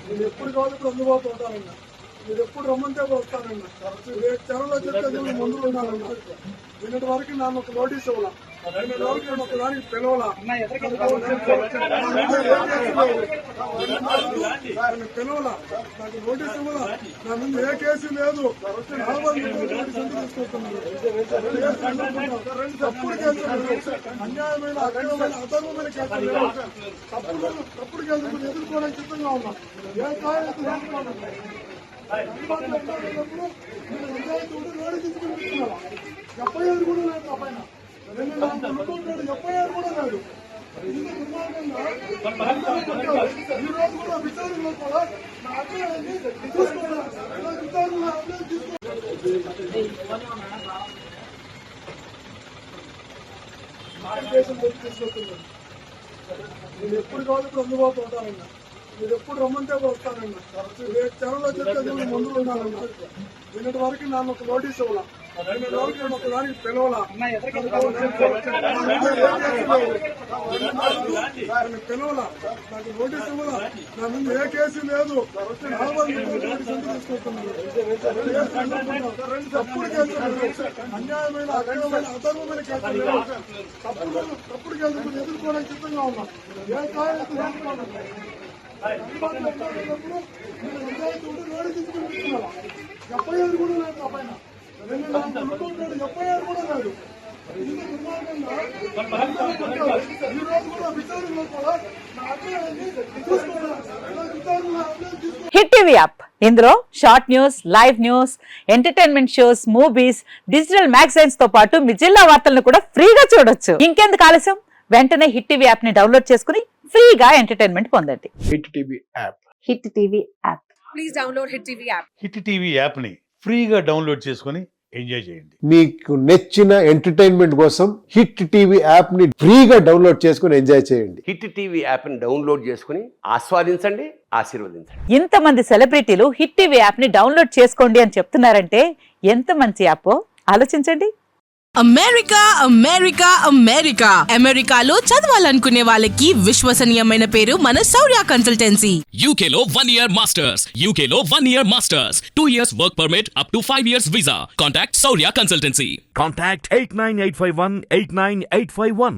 నేను ఎప్పుడు కావాలి ఇప్పుడు అందుబాటులో ఉంటానన్నా. మీరు ఎప్పుడు రమ్మంటే వస్తానన్నా. త్వరలో చెప్తే ముందు ఉన్నానన్నా. నిన్నటి వరకు నన్ను ఒక నోటీస్ ఇవ్వాల. నిన్నటి వరకు నేను ఒక దానికి పిలవాలా పిలవాలా నాకు నోటీస్ ఇవ్వాలా. నా ముందు ఏ కేసు లేదు. తప్పుడు కేసులు, అన్యాయమైన అక్రమమైన అధర్మమైన కేసులు లేవు. తప్పుడు కేసులు ఎదుర్కోవడానికి సిద్ధంగా ఉన్నా. ఏ కారణం రోడ్డు తీసుకుని ఎఫ్ఐఆర్ కూడా లేదు. పైన ఎఫ్ఐఆర్ కూడా లేదు. ఈ రోజు కూడా విచారణలో కూడా నా అభిప్రాయాన్ని తీసుకొస్తున్నాను. నేను ఎప్పుడు కావాలి ఇప్పుడు అందుబాటులో ఉంటానన్నా. మీరు ఎప్పుడు రమ్మంటే వస్తానన్నా. త్వరలో చెప్తే ముందు ఉన్నానన్నా. నిన్నటి వరకు నన్ను ఒక నోటీస్ ఇవ్వాల. నిన్నటి వరకు నేను ఒక దానికి పిలవాలా పిలవాలా నాకు నోటీస్ ఇవ్వాలా. నా ముందు ఏ కేసు లేదు. తప్పుడు కేసులు, అన్యాయమైన అక్రమమైన అధర్మమైన కేసులు లేవు. తప్పుడు కేసులు ఎదుర్కోవడానికి సిద్ధంగా ఉన్నా. ఏ కారణం రోడ్డు తీసుకుని ఎఫ్ఐఆర్ కూడా లేదు. పైన ఎఫ్ఐఆర్ కూడా లేదు. ఈ రోజు కూడా విచారణలో కూడా నా అభిప్రాయాన్ని హిట్ టీవీ యాప్, ఇందులో short news, live news, entertainment shows, movies, digital magazines తో పాటు మీ జిల్లా వార్తలను కూడా ఫ్రీగా చూడొచ్చు. ఇంకెందుకు ఆలస్యం, వెంటనే హిట్ టీవీ యాప్ ని డౌన్లోడ్ చేసుకుని ఫ్రీగా ఎంటర్టైన్మెంట్ పొందండి. Hit TV app. Hit TV app. Please download hit TV app. Hit TV app ని ఫ్రీగా డౌన్లోడ్ చేసుకుని ఎంజాయ్ చేయండి. మీకు నచ్చిన ఎంటర్టైన్మెంట్ కోసం హిట్ టీవీ యాప్ ని ఫ్రీగా డౌన్లోడ్ చేసుకుని ఎంజాయ్ చేయండి. హిట్ టీవీ యాప్ ని డౌన్లోడ్ చేసుకుని ఆస్వాదించండి, ఆశీర్వదించండి. ఇంతమంది సెలబ్రిటీలు హిట్ టీవీ యాప్ ని డౌన్లోడ్ చేసుకోండి అని చెప్తున్నారంటే ఎంత మంచి యాప్ ఆలోచించండి. అమెరికా అమెరికా అమెరికా అమెరికాలో చదవాలనుకునే వాళ్ళకి విశ్వసనీయమైన పేరు మన శౌర్య కన్సల్టెన్సీ. UK లో 1 year masters, UK లో 1 year masters, 2 years work permit up to 5 years visa. Contact Shaurya Consultancy. Contact 89851 89851.